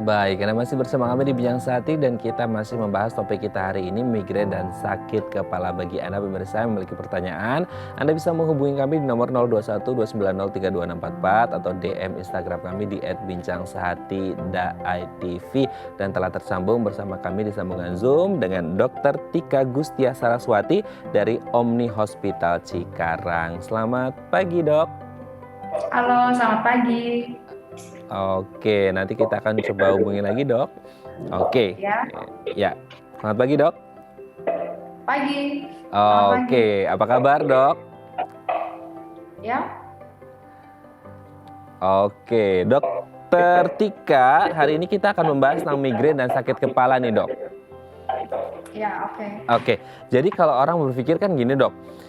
Baik, Anda masih bersama kami di Bincang Sehati dan kita masih membahas topik kita hari ini migrain dan sakit kepala. Bagi Anda pemirsa yang memiliki pertanyaan, Anda bisa menghubungi kami di nomor 0212903244 atau DM Instagram kami di @bincangsehati.itv dan telah tersambung bersama kami di sambungan Zoom dengan Dr. Tika Gustia Saraswati dari Omni Hospital Cikarang. Selamat pagi, Dok. Halo, selamat pagi. Oke, nanti kita akan coba hubungi lagi, Dok. Oke. Ya, Ya. Selamat pagi, Dok. pagi. Selamat pagi. Oke, apa kabar, Dok? Ya, Oke, Dokter Tika, hari ini kita akan membahas tentang migrain dan sakit kepala nih, Dok. ya, oke. Oke, jadi kalau orang berpikir kan gini, Dok.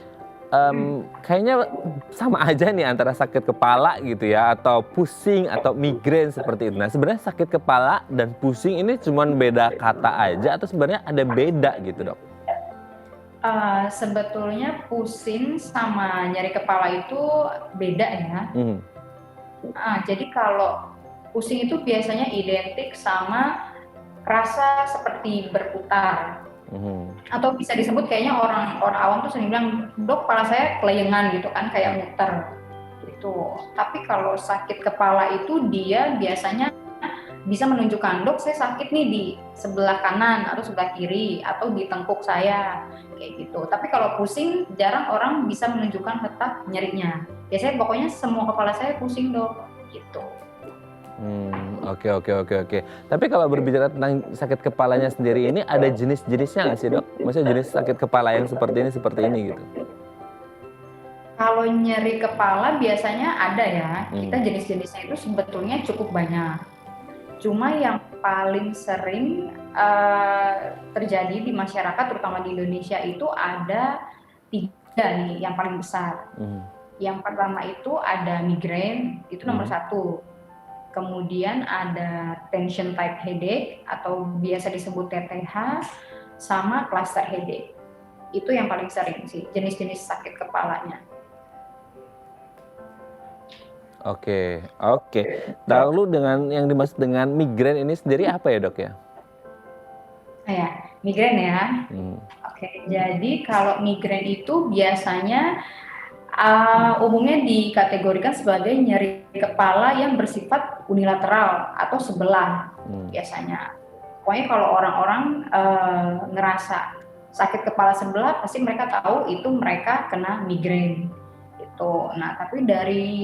Kayaknya sama aja nih antara sakit kepala gitu ya, atau pusing, atau migrain seperti itu. Nah, sebenarnya sakit kepala dan pusing ini cuma beda kata aja atau sebenarnya ada beda gitu, Dok? Sebetulnya pusing sama nyeri kepala itu beda ya. Jadi kalau pusing itu biasanya identik sama rasa seperti berputar. Atau bisa disebut kayaknya orang awam tuh sering bilang, dok kepala saya kelayangan gitu kan, kayak muter gitu. Tapi kalau sakit kepala itu dia biasanya bisa menunjukkan, dok saya sakit nih di sebelah kanan atau sebelah kiri atau di tengkuk saya kayak gitu. Tapi kalau pusing jarang orang bisa menunjukkan letak nyerinya. Biasanya pokoknya semua kepala saya pusing, dok, gitu. Oke. Tapi kalau berbicara tentang sakit kepalanya sendiri ini ada jenis-jenisnya nggak sih, Dok? Maksudnya jenis sakit kepala yang seperti ini gitu. Kalau nyeri kepala biasanya ada ya. Kita jenis-jenisnya itu sebetulnya cukup banyak. Cuma yang paling sering terjadi di masyarakat, terutama di Indonesia itu ada 3 nih yang paling besar. Yang pertama itu ada migrain, itu nomor 1. Kemudian ada tension type headache atau biasa disebut TTH, sama cluster headache. Itu yang paling sering sih, jenis-jenis sakit kepalanya. Oke. Lalu dengan yang dimaksud dengan migrain ini sendiri apa ya, Dok ya? Migrain ya. Oke, jadi kalau migrain itu biasanya umumnya dikategorikan sebagai nyeri kepala yang bersifat unilateral atau sebelah biasanya. Pokoknya kalau orang-orang ngerasa sakit kepala sebelah, pasti mereka tahu itu mereka kena migrain gitu. Nah, tapi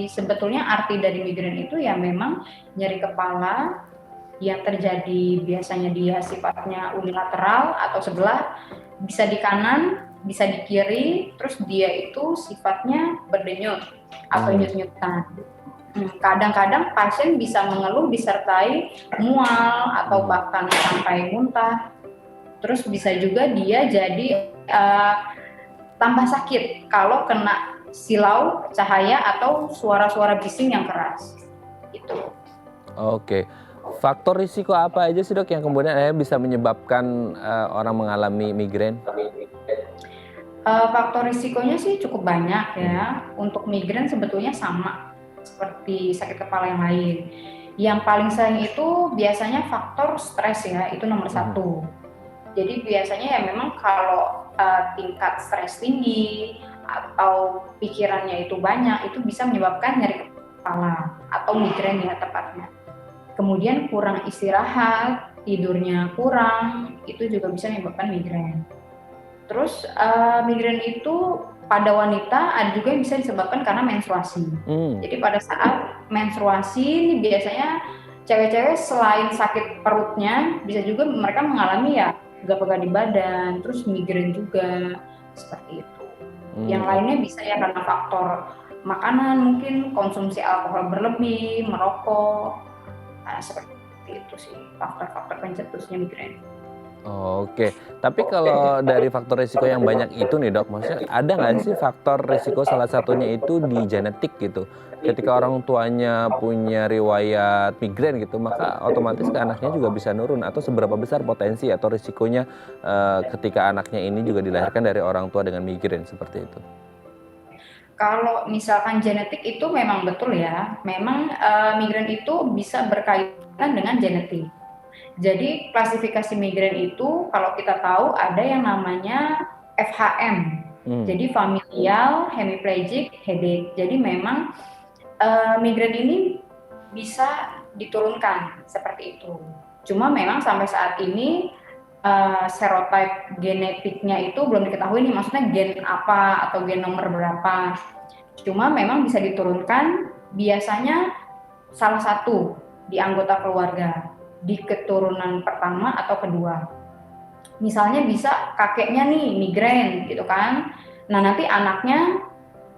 sebetulnya arti dari migrain itu ya memang nyeri kepala yang terjadi biasanya dia sifatnya unilateral atau sebelah, bisa di kanan, bisa di kiri, terus dia itu sifatnya berdenyut atau nyut-nyutan. Kadang-kadang pasien bisa mengeluh disertai mual atau bahkan sampai muntah. Terus bisa juga dia jadi tambah sakit kalau kena silau cahaya atau suara-suara bising yang keras. Gitu. Oke. Faktor risiko apa aja sih, Dok, yang kemudian bisa menyebabkan orang mengalami migrain? Faktor risikonya sih cukup banyak ya. Untuk migrain sebetulnya sama seperti sakit kepala yang lain. Yang paling sering itu biasanya faktor stres ya, itu nomor 1. Jadi biasanya ya memang kalau tingkat stres tinggi atau pikirannya itu banyak, itu bisa menyebabkan nyeri kepala atau migrain ya tepatnya. Kemudian kurang istirahat, tidurnya kurang, itu juga bisa menyebabkan migrain. Terus migrain itu pada wanita ada juga yang bisa disebabkan karena menstruasi. Jadi pada saat menstruasi ini biasanya cewek-cewek selain sakit perutnya, bisa juga mereka mengalami ya pegal-pegal di badan, terus migrain juga seperti itu. Yang lainnya bisa ya karena faktor makanan, mungkin konsumsi alkohol berlebih, merokok. Nah, seperti itu sih faktor-faktor pencetusnya migrain. Oke, tapi kalau dari faktor risiko yang banyak itu nih, Dok, maksudnya ada nggak sih faktor risiko salah satunya itu di genetik gitu? Ketika orang tuanya punya riwayat migrain gitu, maka otomatis ke anaknya juga bisa nurun, atau seberapa besar potensi atau risikonya ketika anaknya ini juga dilahirkan dari orang tua dengan migrain seperti itu? Kalau misalkan genetik itu memang betul ya, memang migrain itu bisa berkaitan dengan genetik. Jadi klasifikasi migrain itu kalau kita tahu ada yang namanya FHM. Jadi familial hemiplegic headache. Jadi memang migrain ini bisa diturunkan seperti itu. Cuma memang sampai saat ini serotype genetiknya itu belum diketahui nih, maksudnya gen apa atau gen nomor berapa. Cuma memang bisa diturunkan biasanya salah satu di anggota keluarga, di keturunan pertama atau kedua. Misalnya bisa kakeknya nih migrain gitu kan, nah nanti anaknya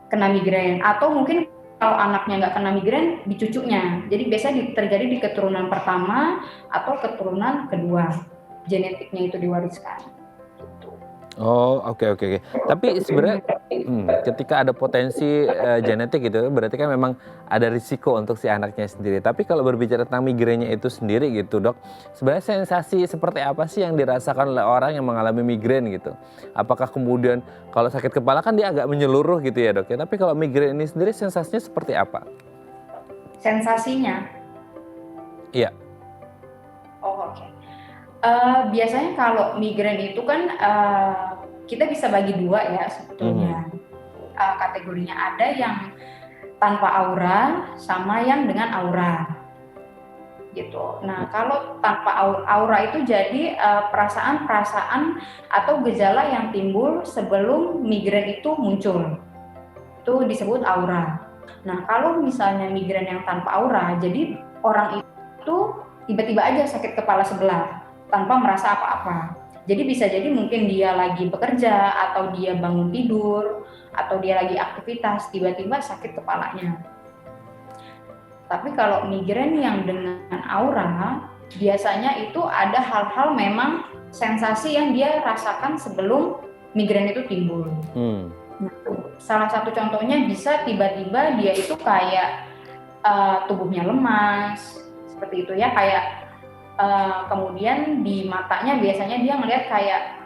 kena migrain, atau mungkin kalau anaknya nggak kena migrain di cucunya. Jadi biasanya terjadi di keturunan pertama atau keturunan kedua, genetiknya itu diwariskan. Oh, oke. Tapi sebenarnya ketika ada potensi genetik gitu, berarti kan memang ada risiko untuk si anaknya sendiri. Tapi kalau berbicara tentang migrainnya itu sendiri gitu, Dok, sebenarnya sensasi seperti apa sih yang dirasakan oleh orang yang mengalami migrain gitu? Apakah kemudian kalau sakit kepala kan dia agak menyeluruh gitu ya, Dok ya? Tapi kalau migrain ini sendiri sensasinya seperti apa? Sensasinya? Iya. Oh, oke. Biasanya kalau migrain itu kan kita bisa bagi dua ya sebetulnya. Kategorinya ada yang tanpa aura sama yang dengan aura gitu. Nah, kalau tanpa aura itu jadi perasaan-perasaan atau gejala yang timbul sebelum migrain itu muncul. Itu disebut aura. Nah, kalau misalnya migrain yang tanpa aura, jadi orang itu tiba-tiba aja sakit kepala sebelah tanpa merasa apa-apa. Jadi bisa jadi mungkin dia lagi bekerja atau dia bangun tidur atau dia lagi aktivitas tiba-tiba sakit kepalanya. Tapi kalau migrain yang dengan aura biasanya itu ada hal-hal memang sensasi yang dia rasakan sebelum migrain itu timbul. Nah, salah satu contohnya bisa tiba-tiba dia itu kayak tubuhnya lemas seperti itu ya, kayak kemudian di matanya biasanya dia melihat kayak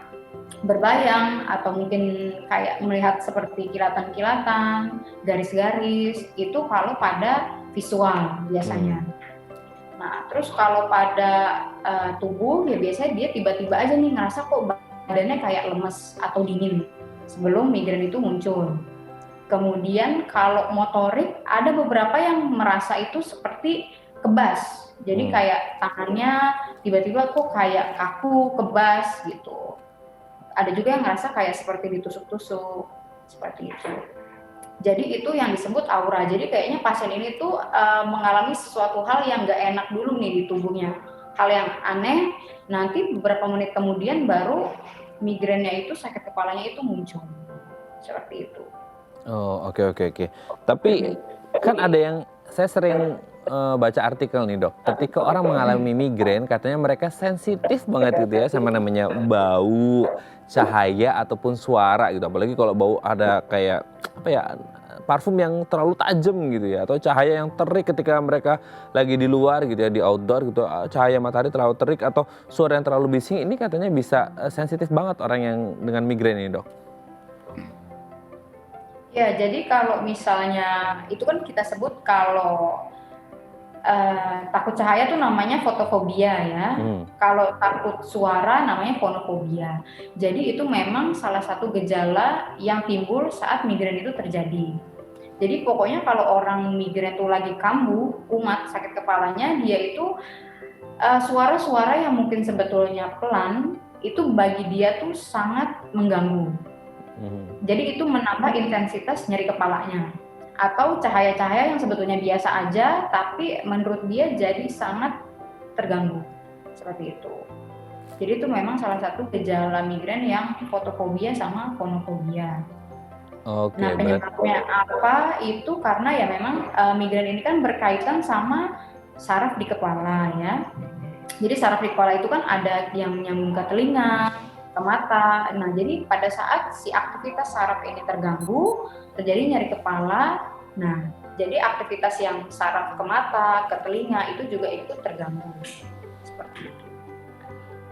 berbayang atau mungkin kayak melihat seperti kilatan-kilatan, garis-garis, itu kalau pada visual biasanya. Nah, terus kalau pada tubuh ya biasanya dia tiba-tiba aja nih ngerasa kok badannya kayak lemes atau dingin sebelum migrain itu muncul. Kemudian kalau motorik ada beberapa yang merasa itu seperti kebas. Jadi kayak tangannya tiba-tiba kok kayak kaku, kebas gitu. Ada juga yang ngerasa kayak seperti ditusuk-tusuk, seperti itu. Jadi itu yang disebut aura. Jadi kayaknya pasien ini tuh mengalami sesuatu hal yang nggak enak dulu nih di tubuhnya. Hal yang aneh, nanti beberapa menit kemudian baru migrainnya itu, sakit kepalanya itu muncul. Seperti itu. Oh, oke. Tapi kan ada yang saya sering baca artikel nih, Dok. Ketika orang mengalami migrain, katanya mereka sensitif banget gitu ya sama namanya bau, cahaya ataupun suara gitu. Apalagi kalau bau ada kayak apa ya, parfum yang terlalu tajam gitu ya, atau cahaya yang terik ketika mereka lagi di luar gitu ya, di outdoor gitu, cahaya matahari terlalu terik atau suara yang terlalu bising, ini katanya bisa sensitif banget orang yang dengan migrain ini, Dok. Ya, jadi kalau misalnya itu kan kita sebut kalau takut cahaya tuh namanya fotofobia ya. Kalau takut suara namanya fonofobia. Jadi itu memang salah satu gejala yang timbul saat migrain itu terjadi. Jadi pokoknya kalau orang migrain itu lagi kambuh, kumat, sakit kepalanya, dia itu suara-suara yang mungkin sebetulnya pelan, itu bagi dia tuh sangat mengganggu. Jadi itu menambah intensitas nyeri kepalanya. Atau cahaya-cahaya yang sebetulnya biasa aja, tapi menurut dia jadi sangat terganggu, seperti itu. Jadi itu memang salah satu gejala migrain yang fotofobia sama fonofobia. Nah, penyebabnya apa? Itu karena ya memang migrain ini kan berkaitan sama saraf di kepala ya. Jadi saraf di kepala itu kan ada yang nyambung ke telinga, ke mata. Nah, jadi pada saat si aktivitas saraf ini terganggu, terjadi nyeri kepala. Nah, jadi aktivitas yang saraf ke mata, ke telinga itu juga ikut terganggu. Seperti itu.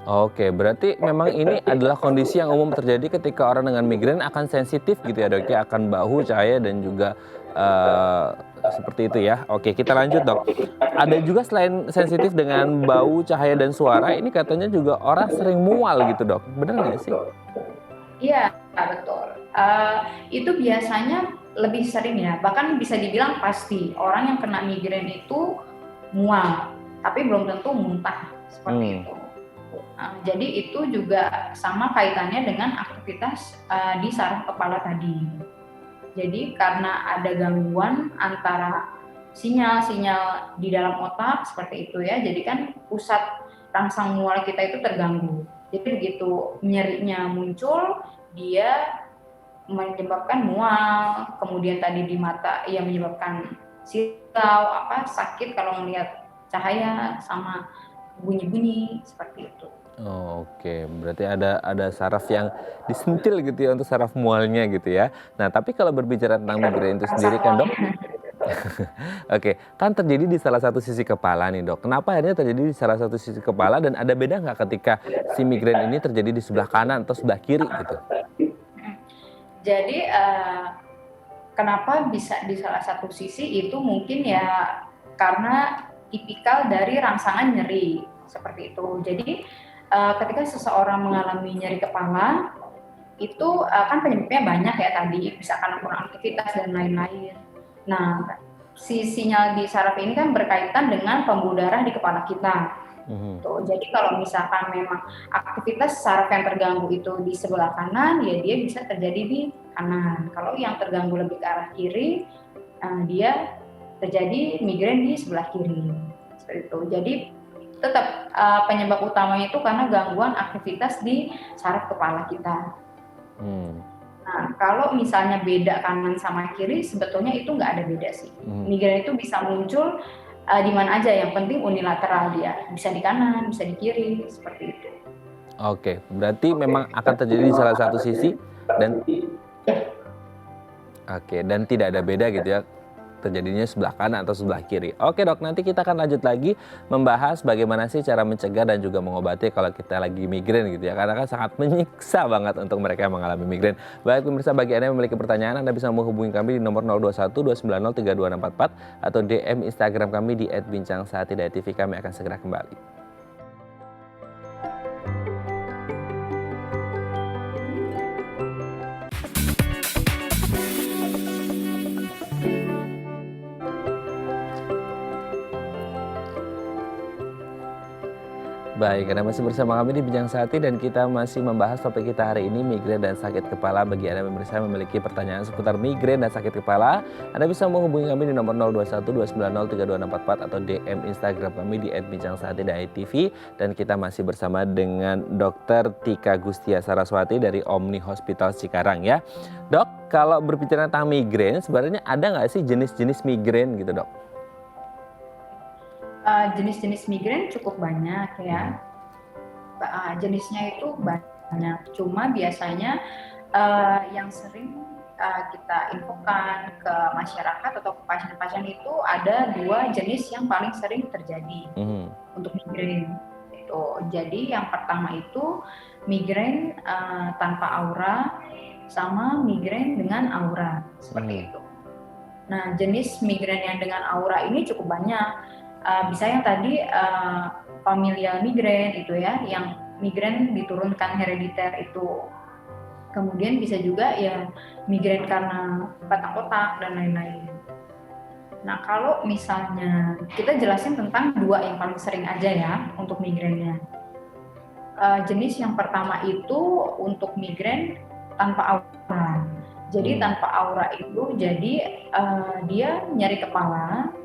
Oke, berarti memang ini adalah kondisi yang umum terjadi ketika orang dengan migrain akan sensitif gitu ya, Dok, ya, akan bau, cahaya dan juga Eh, seperti itu ya. Oke, kita lanjut dok. Ada juga selain sensitif dengan bau, cahaya, dan suara, ini katanya juga orang sering mual gitu dok. Bener nggak sih? Iya, betul. Itu biasanya lebih sering ya, bahkan bisa dibilang pasti orang yang kena migrain itu mual, tapi belum tentu muntah seperti itu. Jadi itu juga sama kaitannya dengan aktivitas di saraf kepala tadi. Jadi karena ada gangguan antara sinyal-sinyal di dalam otak seperti itu ya, jadi kan pusat rangsang mual kita itu terganggu. Jadi begitu nyerinya muncul, dia menyebabkan mual, kemudian tadi di mata ia menyebabkan silau, sakit kalau melihat cahaya sama bunyi-bunyi seperti itu. Oh, oke, berarti ada saraf yang disentil gitu ya untuk saraf mualnya gitu ya. Nah, tapi kalau berbicara tentang migrain itu sendiri kan dok, oke, kan terjadi di salah satu sisi kepala nih dok. Kenapa akhirnya terjadi di salah satu sisi kepala dan ada beda nggak ketika si migrain ini terjadi di sebelah kanan atau sebelah kiri gitu? Jadi kenapa bisa di salah satu sisi itu mungkin ya karena tipikal dari rangsangan nyeri seperti itu. Jadi ketika seseorang mengalami nyeri kepala itu kan penyebabnya banyak ya tadi, bisa karena kurang aktivitas dan lain-lain. Nah, si sinyal di saraf ini kan berkaitan dengan pembuluh darah di kepala kita. Tuh, jadi kalau misalkan memang aktivitas saraf yang terganggu itu di sebelah kanan, ya dia bisa terjadi di kanan. Kalau yang terganggu lebih ke arah kiri, dia terjadi migrain di sebelah kiri. Seperti itu. Jadi tetap penyebab utamanya itu karena gangguan aktivitas di saraf kepala kita. Nah, kalau misalnya beda kanan sama kiri, sebetulnya itu nggak ada beda sih. Migrain itu bisa muncul di mana aja, yang penting unilateral dia. Bisa di kanan, bisa di kiri, seperti itu. Oke, berarti memang akan terjadi di salah satu sisi dan dan tidak ada beda gitu ya, terjadinya sebelah kanan atau sebelah kiri. Oke dok, nanti kita akan lanjut lagi membahas bagaimana sih cara mencegah dan juga mengobati kalau kita lagi migrain gitu ya. Karena kan sangat menyiksa banget untuk mereka yang mengalami migrain. Baik pemirsa, bagi Anda yang memiliki pertanyaan, Anda bisa menghubungi kami di nomor 021 290 3244 atau DM Instagram kami di @bincangsaati.tv. Kami akan segera kembali. Baik, Anda masih bersama kami di Bincang Saati dan kita masih membahas topik kita hari ini, migrain dan sakit kepala. Bagi Anda pemirsa yang memiliki pertanyaan seputar migrain dan sakit kepala, Anda bisa menghubungi kami di nomor 021 290 3244 atau DM Instagram kami di @bincangsaati.tv. Dan kita masih bersama dengan Dr. Tika Gustia Saraswati dari Omni Hospital Cikarang ya. Dok, kalau berbicara tentang migrain, sebenarnya ada nggak sih jenis-jenis migrain gitu dok? Jenis-jenis migrain cukup banyak ya. Jenisnya itu banyak. Cuma biasanya yang sering kita infokan ke masyarakat atau ke pasien-pasien itu ada 2 jenis yang paling sering terjadi untuk migrain. Jadi yang pertama itu migrain tanpa aura sama migrain dengan aura seperti itu. Nah, jenis migrain yang dengan aura ini cukup banyak. Bisa yang tadi familial migrain itu ya, yang migrain diturunkan herediter itu. Kemudian bisa juga ya migrain karena batang otak dan lain-lain. Nah, kalau misalnya kita jelasin tentang 2 yang paling sering aja ya untuk migrainnya. Jenis yang pertama itu untuk migrain tanpa aura. Jadi tanpa aura itu jadi dia nyeri kepala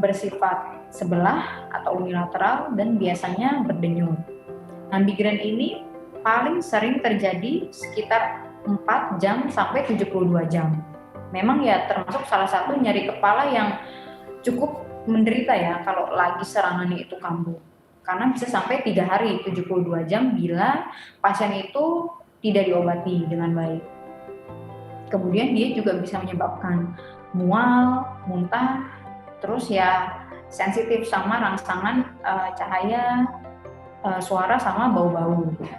bersifat sebelah atau unilateral dan biasanya berdenyut. Nah, migrain ini paling sering terjadi sekitar 4 jam sampai 72 jam. Memang ya termasuk salah satu nyeri kepala yang cukup menderita ya kalau lagi serangannya itu kambuh. Karena bisa sampai 3 hari 72 jam bila pasien itu tidak diobati dengan baik. Kemudian dia juga bisa menyebabkan mual, muntah, terus ya sensitif sama rangsangan cahaya, suara sama bau-bau gitu.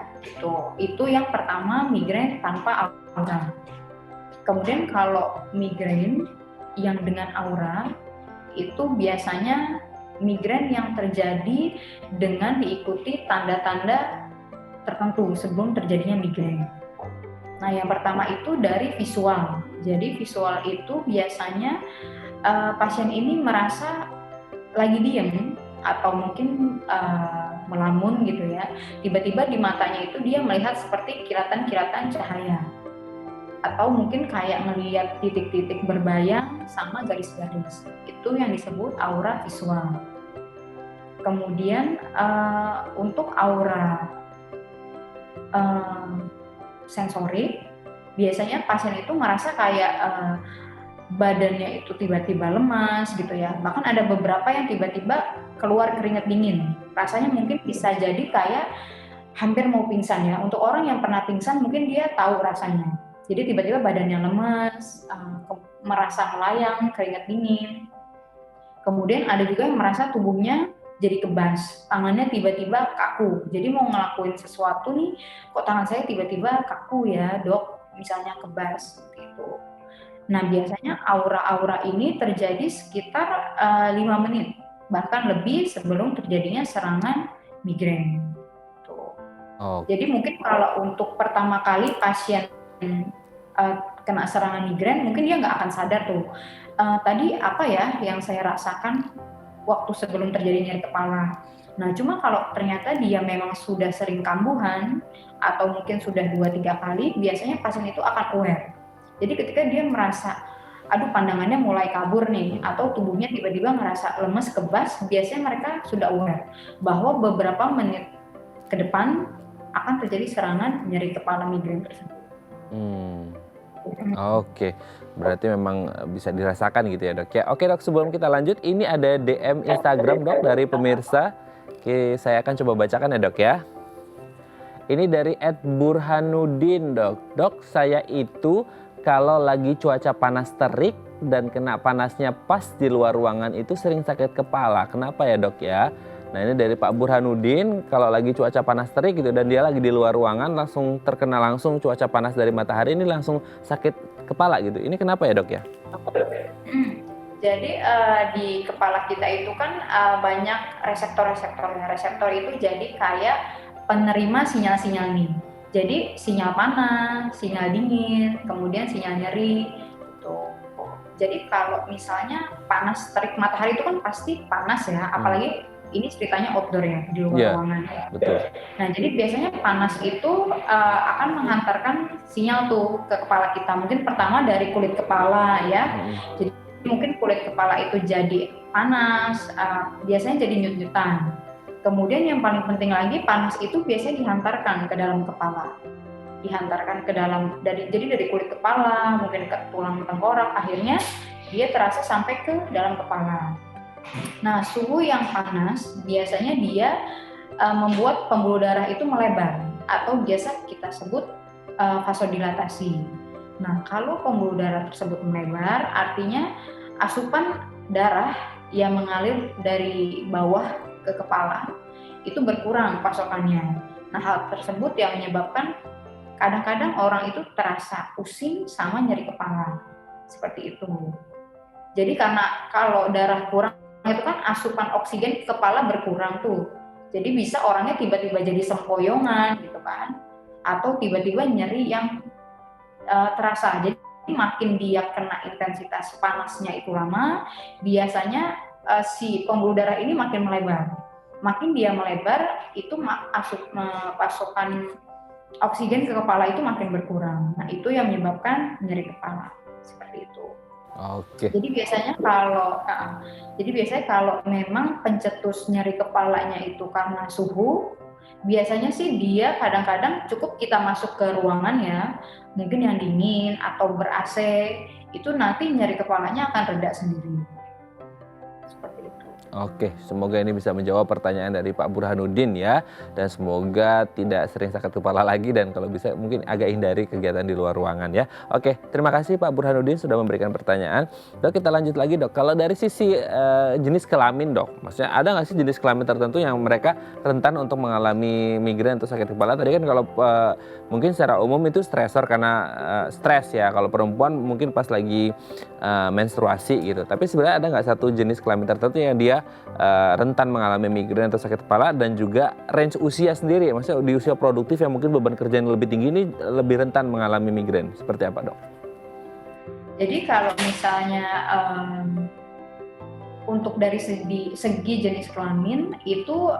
Itu yang pertama, migrain tanpa aura. Kemudian kalau migrain yang dengan aura itu biasanya migrain yang terjadi dengan diikuti tanda-tanda tertentu sebelum terjadinya migrain. Nah, yang pertama itu dari visual. Jadi visual itu biasanya pasien ini merasa lagi diem atau mungkin melamun gitu ya. Tiba-tiba di matanya itu dia melihat seperti kilatan-kilatan cahaya. Atau mungkin kayak melihat titik-titik berbayang sama garis-garis. Itu yang disebut aura visual. Kemudian untuk aura sensorik, biasanya pasien itu merasa kayak badannya itu tiba-tiba lemas gitu ya. Bahkan ada beberapa yang tiba-tiba keluar keringat dingin. Rasanya mungkin bisa jadi kayak hampir mau pingsan ya. Untuk orang yang pernah pingsan mungkin dia tahu rasanya. Jadi tiba-tiba badannya lemas, merasa melayang, keringat dingin. Kemudian ada juga yang merasa tubuhnya jadi kebas, tangannya tiba-tiba kaku. Jadi mau ngelakuin sesuatu nih, kok tangan saya tiba-tiba kaku ya dok, misalnya kebas seperti itu. Nah, biasanya aura-aura ini terjadi sekitar 5 menit, bahkan lebih sebelum terjadinya serangan migrain. Tuh. Oh, Jadi mungkin kalau untuk pertama kali pasien kena serangan migrain, mungkin dia nggak akan sadar tuh. Tadi apa ya yang saya rasakan waktu sebelum terjadi nyeri kepala. Nah, cuma kalau ternyata dia memang sudah sering kambuhan, atau mungkin sudah 2-3 kali, biasanya pasien itu akan aware. Jadi ketika dia merasa, aduh pandangannya mulai kabur nih, atau tubuhnya tiba-tiba ngerasa lemes, kebas, biasanya mereka sudah aware bahwa beberapa menit ke depan akan terjadi serangan nyeri kepala migrain tersebut. Oke, berarti memang bisa dirasakan gitu ya dok ya. Oke dok, sebelum kita lanjut, ini ada DM Instagram dok dari pemirsa. Oke, saya akan coba bacakan ya dok ya. Ini dari @burhanuddin dok. Dok, saya itu kalau lagi cuaca panas terik dan kena panasnya pas di luar ruangan itu sering sakit kepala. Kenapa ya dok ya? Nah ini dari Pak Burhanuddin, kalau lagi cuaca panas terik gitu dan dia lagi di luar ruangan langsung terkena langsung cuaca panas dari matahari ini langsung sakit kepala gitu. Ini kenapa ya dok ya? Jadi di kepala kita itu kan banyak reseptor-reseptornya. Reseptor itu jadi kayak penerima sinyal-sinyal nih. Jadi sinyal panas, sinyal dingin, kemudian sinyal nyeri. Gitu. Jadi kalau misalnya panas terik matahari itu kan pasti panas ya, apalagi ini ceritanya outdoor ya, di luar ruangan. Betul. Nah, jadi biasanya panas itu akan menghantarkan sinyal tuh ke kepala kita. Mungkin pertama dari kulit kepala ya. Jadi mungkin kulit kepala itu jadi panas, biasanya jadi nyut-nyutan. Kemudian yang paling penting lagi, panas itu biasanya dihantarkan ke dalam kepala. Dihantarkan ke dalam, jadi dari kulit kepala, mungkin ke tulang tengkorak, akhirnya dia terasa sampai ke dalam kepala. Nah, suhu yang panas biasanya dia membuat pembuluh darah itu melebar atau biasa kita sebut vasodilatasi. Nah, kalau pembuluh darah tersebut melebar, artinya asupan darah yang mengalir dari bawah ke kepala itu berkurang pasokannya. Nah, hal tersebut yang menyebabkan kadang-kadang orang itu terasa pusing sama nyeri kepala. Seperti itu. Jadi karena kalau darah kurang itu kan asupan oksigen ke kepala berkurang tuh. Jadi bisa orangnya tiba-tiba jadi sempoyongan gitu kan. Atau tiba-tiba nyeri yang terasa. Jadi makin dia kena intensitas panasnya itu lama, biasanya si pembuluh darah ini makin melebar. Makin dia melebar, itu pasokan oksigen ke kepala itu makin berkurang. Nah, itu yang menyebabkan nyeri kepala. Seperti itu. Oke. Jadi biasanya kalau memang pencetus nyeri kepalanya itu karena suhu, biasanya sih dia kadang-kadang cukup kita masuk ke ruangan ya, mungkin yang dingin atau ber-AC, itu nanti nyeri kepalanya akan reda sendiri. seperti itu. Oke, semoga ini bisa menjawab pertanyaan dari Pak Burhanuddin ya. Dan semoga tidak sering sakit kepala lagi dan kalau bisa mungkin agak hindari kegiatan di luar ruangan ya. Oke, terima kasih Pak Burhanuddin sudah memberikan pertanyaan. Dok, kita lanjut lagi dok. Kalau dari sisi jenis kelamin dok, maksudnya ada nggak sih jenis kelamin tertentu yang mereka rentan untuk mengalami migrain atau sakit kepala? Tadi kan kalau mungkin secara umum itu stresor karena stres ya. Kalau perempuan mungkin pas lagi menstruasi gitu. Tapi sebenarnya ada nggak satu jenis kelamin tertentu yang dia rentan mengalami migrain atau sakit kepala dan juga range usia sendiri, maksudnya di usia produktif yang mungkin beban kerjaan lebih tinggi ini lebih rentan mengalami migrain. Seperti apa dok? Jadi kalau misalnya untuk dari segi jenis kelamin itu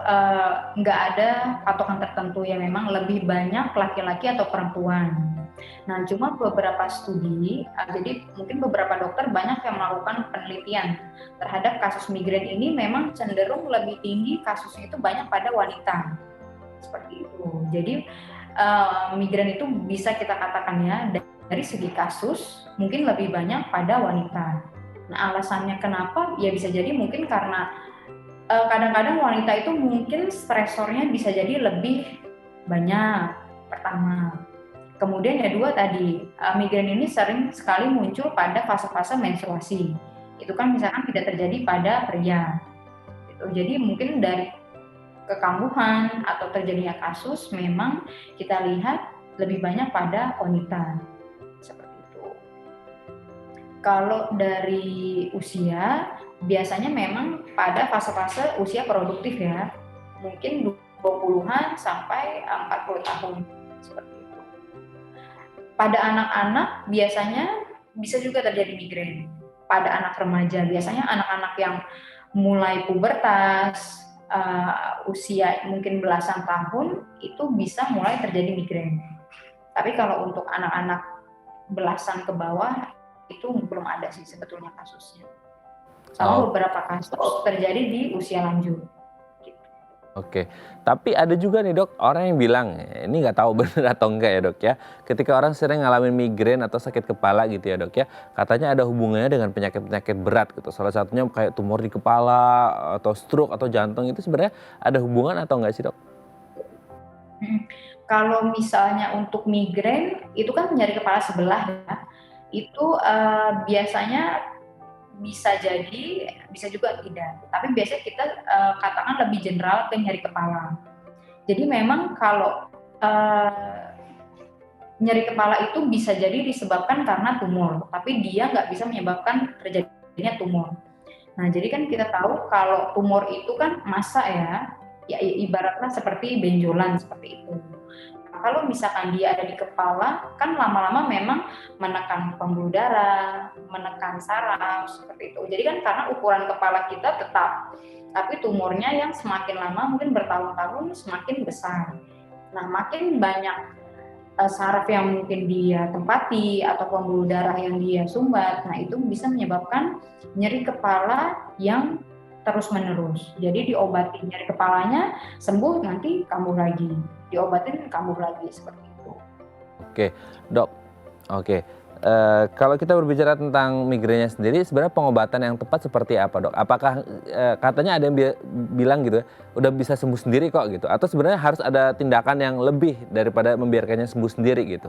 nggak ada patokan tertentu ya, memang lebih banyak laki-laki atau perempuan. Nah, cuma beberapa studi, jadi mungkin beberapa dokter banyak yang melakukan penelitian terhadap kasus migrain ini, memang cenderung lebih tinggi kasusnya itu banyak pada wanita. Seperti itu. Jadi migrain itu bisa kita katakan ya dari segi kasus mungkin lebih banyak pada wanita. Nah, alasannya kenapa? Ya bisa jadi mungkin karena kadang-kadang wanita itu mungkin stresornya bisa jadi lebih banyak, pertama. Kemudian yang kedua tadi, migrain ini sering sekali muncul pada fase-fase menstruasi. Itu kan misalkan tidak terjadi pada pria. Jadi mungkin dari kekambuhan atau terjadinya kasus memang kita lihat lebih banyak pada wanita. Seperti itu. Kalau dari usia, biasanya memang pada fase-fase usia produktif ya, mungkin 20-an sampai 40 tahun, seperti itu. Pada anak-anak biasanya bisa juga terjadi migrain. Pada anak remaja, biasanya anak-anak yang mulai pubertas, usia mungkin belasan tahun, itu bisa mulai terjadi migrain. Tapi kalau untuk anak-anak belasan ke bawah, itu belum ada sih sebetulnya kasusnya. Sama beberapa kasus terjadi di usia lanjut. Oke, tapi ada juga nih dok orang yang bilang, ini nggak tahu benar atau enggak ya dok ya, ketika orang sering ngalamin migrain atau sakit kepala gitu ya dok ya, katanya ada hubungannya dengan penyakit-penyakit berat gitu, salah satunya kayak tumor di kepala atau stroke atau jantung, itu sebenarnya ada hubungan atau enggak sih dok? Kalau misalnya untuk migrain, itu kan nyeri kepala sebelah ya, itu biasanya bisa jadi, bisa juga tidak. Tapi biasanya kita katakan lebih general ke nyeri kepala. Jadi memang kalau nyeri kepala itu bisa jadi disebabkan karena tumor, tapi dia nggak bisa menyebabkan terjadinya tumor. Nah, jadi kan kita tahu kalau tumor itu kan massa ya ibaratnya seperti benjolan seperti itu. Kalau misalkan dia ada di kepala, kan lama-lama memang menekan pembuluh darah, menekan saraf, seperti itu. Jadi kan karena ukuran kepala kita tetap, tapi tumornya yang semakin lama mungkin bertahun-tahun semakin besar. Nah, makin banyak saraf yang mungkin dia tempati atau pembuluh darah yang dia sumbat, nah itu bisa menyebabkan nyeri kepala yang terus-menerus. Jadi diobatin nyeri kepalanya, sembuh, nanti kambuh lagi. Diobatin kambuh lagi, seperti itu. Oke, dok. Oke. Kalau kita berbicara tentang migrainnya sendiri, sebenarnya pengobatan yang tepat seperti apa dok? Apakah katanya ada yang bilang gitu, udah bisa sembuh sendiri kok gitu? Atau sebenarnya harus ada tindakan yang lebih daripada membiarkannya sembuh sendiri gitu?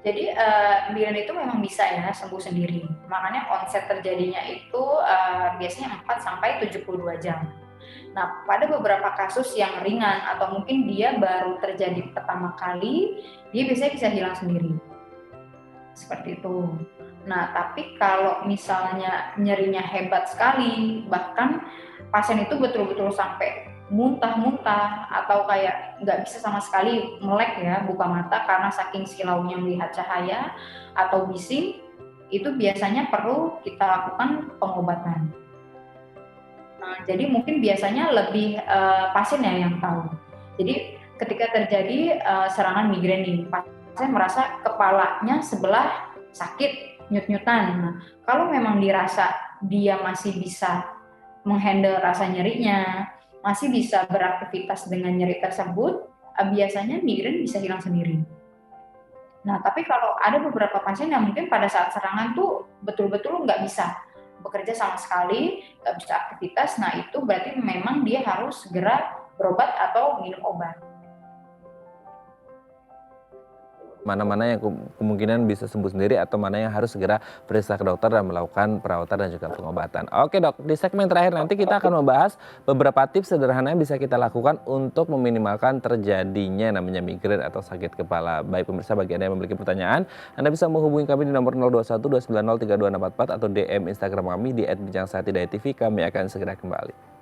Jadi migrain itu memang bisa ya sembuh sendiri. Makanya onset terjadinya itu biasanya 4-72 jam. Nah, pada beberapa kasus yang ringan atau mungkin dia baru terjadi pertama kali, dia biasanya bisa hilang sendiri. Seperti itu. Nah, tapi kalau misalnya nyerinya hebat sekali, bahkan pasien itu betul-betul sampai muntah-muntah atau kayak nggak bisa sama sekali melek ya, buka mata karena saking silaunya melihat cahaya atau bising, itu biasanya perlu kita lakukan pengobatan. Nah, jadi mungkin biasanya lebih pasien yang tahu. Jadi ketika terjadi serangan migrain ini, saya merasa kepalanya sebelah sakit, nyut-nyutan. Nah, kalau memang dirasa dia masih bisa menghandle rasa nyerinya, masih bisa beraktivitas dengan nyeri tersebut, biasanya migrain bisa hilang sendiri. Nah, tapi kalau ada beberapa pasien yang mungkin pada saat serangan tuh betul-betul nggak bisa bekerja sama sekali, nggak bisa aktivitas, nah itu berarti memang dia harus segera berobat atau minum obat. Mana-mana yang kemungkinan bisa sembuh sendiri atau mana yang harus segera periksa ke dokter dan melakukan perawatan dan juga pengobatan. Oke dok, di segmen terakhir nanti kita akan membahas beberapa tips sederhana yang bisa kita lakukan untuk meminimalkan terjadinya namanya migrain atau sakit kepala. Baik pemirsa, bagi Anda yang memiliki pertanyaan, Anda bisa menghubungi kami di nomor 021 290 32644 atau DM Instagram kami di @bincangsehat.tv. Kami akan segera kembali.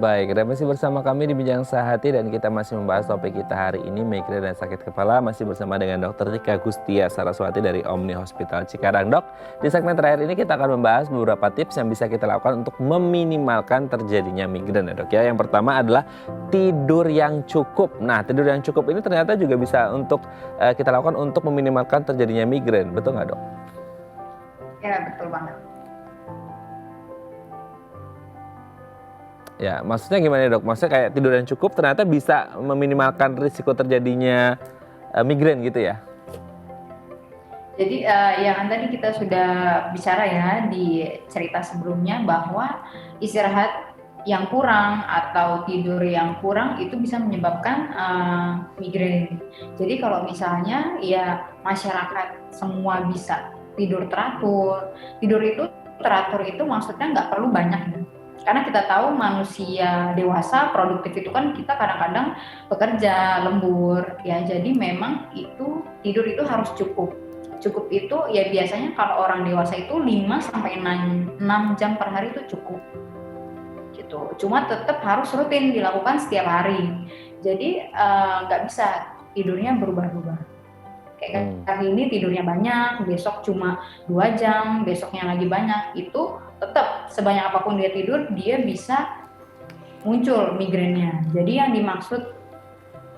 Baik, Anda masih bersama kami di Bincang Sehati dan kita masih membahas topik kita hari ini, migrain dan sakit kepala, masih bersama dengan Dr. Tika Gustia Saraswati dari Omni Hospital Cikarang. Dok, di segmen terakhir ini kita akan membahas beberapa tips yang bisa kita lakukan untuk meminimalkan terjadinya migrain ya dok ya. Yang pertama adalah tidur yang cukup. Nah, tidur yang cukup ini ternyata juga bisa untuk kita lakukan untuk meminimalkan terjadinya migrain, betul nggak dok? Ya, betul banget. Ya, maksudnya gimana dok? Maksudnya kayak tidur yang cukup ternyata bisa meminimalkan risiko terjadinya migrain gitu ya? Jadi yang tadi kita sudah bicara ya di cerita sebelumnya bahwa istirahat yang kurang atau tidur yang kurang itu bisa menyebabkan migrain. Jadi kalau misalnya ya masyarakat semua bisa tidur teratur, teratur itu maksudnya nggak perlu banyak ya. Karena kita tahu manusia dewasa produktif itu kan kita kadang-kadang bekerja lembur ya, jadi memang itu tidur itu harus cukup. Cukup itu ya biasanya kalau orang dewasa itu 5 sampai 6 jam per hari itu cukup. Gitu. Cuma tetap harus rutin dilakukan setiap hari. Jadi nggak bisa tidurnya berubah-ubah. Kayak hari ini tidurnya banyak, besok cuma 2 jam, besoknya lagi banyak, itu tetap sebanyak apapun dia tidur, dia bisa muncul migrainnya. Jadi yang dimaksud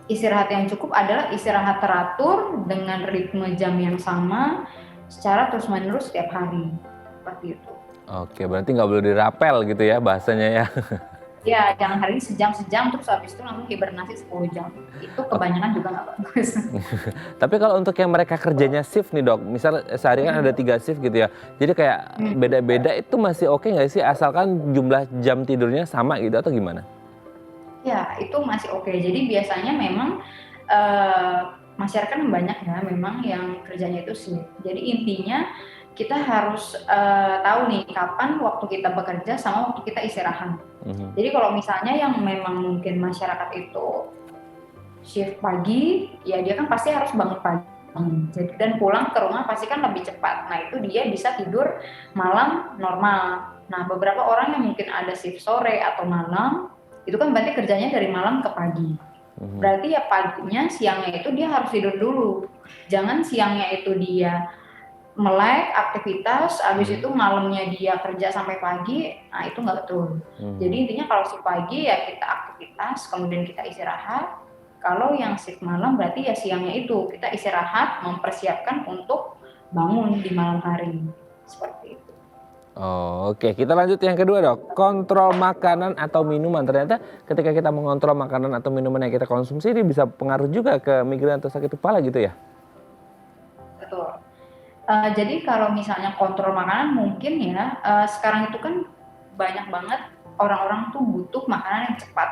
istirahat yang cukup adalah istirahat teratur dengan ritme jam yang sama secara terus-menerus setiap hari. Seperti itu. Oke, berarti nggak boleh dirapel gitu ya bahasanya ya? Ya, jangan hari ini sejam terus habis itu langsung hibernasi 10 jam. Itu kebanyakan juga nggak bagus. Tapi kalau untuk yang mereka kerjanya shift nih dok, misal sehari kan ada 3 shift gitu ya. Jadi kayak beda-beda itu masih oke nggak sih asalkan jumlah jam tidurnya sama gitu atau gimana? Ya, itu masih oke. Jadi biasanya memang masyarakat banyak ya memang yang kerjanya itu shift. Jadi intinya kita harus tahu nih kapan waktu kita bekerja sama waktu kita istirahat. Jadi kalau misalnya yang memang mungkin masyarakat itu shift pagi, ya dia kan pasti harus bangun pagi. Jadi dan pulang ke rumah pasti kan lebih cepat. Nah itu dia bisa tidur malam normal. Nah beberapa orang yang mungkin ada shift sore atau malam, itu kan berarti kerjanya dari malam ke pagi. Berarti ya paginya, siangnya itu dia harus tidur dulu. Jangan siangnya itu dia melek aktivitas, habis itu malamnya dia kerja sampai pagi, nah itu nggak betul. Jadi intinya kalau shift pagi ya kita aktivitas, kemudian kita istirahat. Kalau yang shift malam berarti ya siangnya itu kita istirahat, mempersiapkan untuk bangun di malam hari, seperti itu. Oh, oke, kita lanjut yang kedua dok, kontrol makanan atau minuman. Ternyata ketika kita mengontrol makanan atau minuman yang kita konsumsi, ini bisa pengaruh juga ke migrain atau sakit kepala gitu ya? Betul. Jadi kalau misalnya kontrol makanan mungkin ya sekarang itu kan banyak banget orang-orang tuh butuh makanan yang cepat,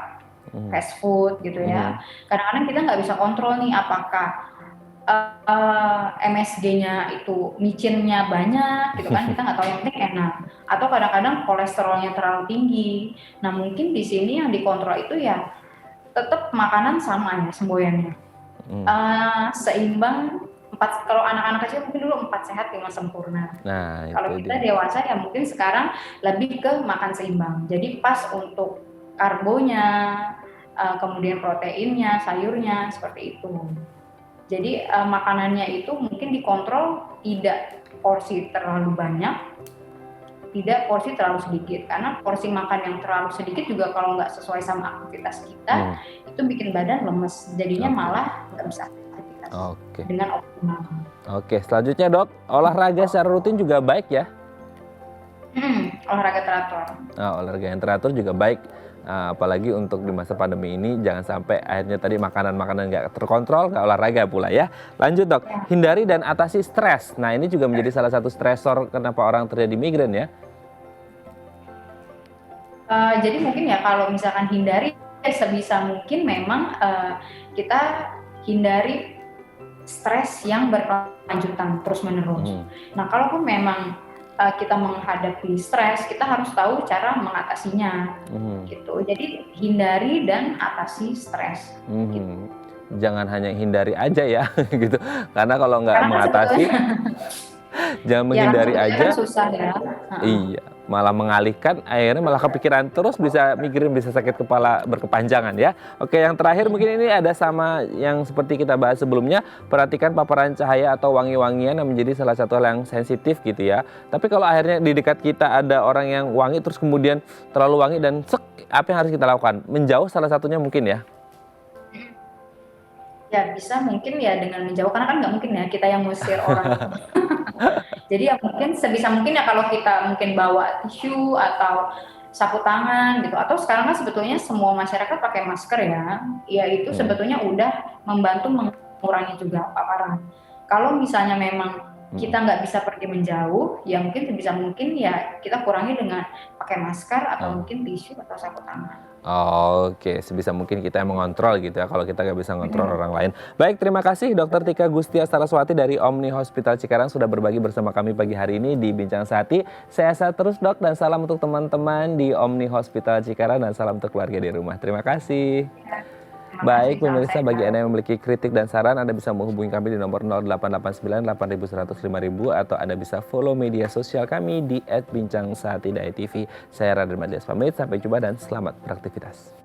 fast food gitu ya. Kadang-kadang kita nggak bisa kontrol nih apakah MSG-nya itu micinnya banyak gitu kan, kita nggak tahu, yang penting enak. Atau kadang-kadang kolesterolnya terlalu tinggi. Nah mungkin di sini yang dikontrol itu ya tetap makanan sama ya semboyannya, seimbang. Kalau anak-anak kecil mungkin dulu 4 sehat 5 sempurna. Nah, kalau kita dewasa ya mungkin sekarang lebih ke makan seimbang. Jadi pas untuk karbonya, kemudian proteinnya, sayurnya, seperti itu. Jadi makanannya itu mungkin dikontrol, tidak porsi terlalu banyak, tidak porsi terlalu sedikit. Karena porsi makan yang terlalu sedikit juga kalau nggak sesuai sama aktivitas kita, itu bikin badan lemes. Jadinya malah nggak bisa aktivitas. beraktivitas Oke. dengan optimal. Oke, selanjutnya dok, olahraga secara rutin juga baik ya? Olahraga teratur. Nah, olahraga yang teratur juga baik. Apalagi untuk di masa pandemi ini, jangan sampai akhirnya tadi makanan-makanan nggak terkontrol, nggak olahraga pula ya. Lanjut dok, Ya. hindari dan atasi stres. Nah ini juga menjadi salah satu stresor kenapa orang terjadi migrain ya. Jadi mungkin ya kalau misalkan hindari sebisa mungkin memang kita hindari stres yang berkelanjutan terus-menerus. Nah, kalaupun memang kita menghadapi stres, kita harus tahu cara mengatasinya, gitu. Jadi hindari dan atasi stres. Gitu. Jangan hanya hindari aja ya, gitu. Karena kalau nggak Karena kan mengatasi, jangan menghindari kan aja. susah ya. Iya, malah mengalihkan, akhirnya malah kepikiran terus, bisa mikirin, bisa sakit kepala berkepanjangan ya. Oke, yang terakhir mungkin ini ada sama yang seperti kita bahas sebelumnya, perhatikan paparan cahaya atau wangi-wangian yang menjadi salah satu hal yang sensitif gitu ya. Tapi kalau akhirnya di dekat kita ada orang yang wangi terus kemudian terlalu wangi dan sek, apa yang harus kita lakukan? Menjauh salah satunya mungkin ya. Ya bisa mungkin ya dengan menjauh, karena kan nggak mungkin ya kita yang ngusir orang. Jadi ya mungkin sebisa mungkin ya kalau kita mungkin bawa tisu atau sapu tangan gitu, atau sekarang kan sebetulnya semua masyarakat pakai masker ya itu sebetulnya udah membantu mengurangi juga paparan. Kalau misalnya memang kita nggak bisa pergi menjauh, ya mungkin sebisa mungkin ya kita kurangi dengan pakai masker atau mungkin tisu atau sapu tangan. Oke, sebisa mungkin kita yang mengontrol gitu ya, kalau kita nggak bisa ngontrol orang lain. Baik, terima kasih Dr. Tika Gustia Saraswati dari Omni Hospital Cikarang sudah berbagi bersama kami pagi hari ini di Bincang Sehati. Sehat terus dok, dan salam untuk teman-teman di Omni Hospital Cikarang dan salam untuk keluarga di rumah. Terima kasih. Baik pemirsa, bagi Anda yang memiliki kritik dan saran, Anda bisa menghubungi kami di nomor 0889 8100 5000 atau Anda bisa follow media sosial kami di @bincangsehati.tv. Saya Raden Madias pamit, sampai jumpa dan selamat beraktivitas.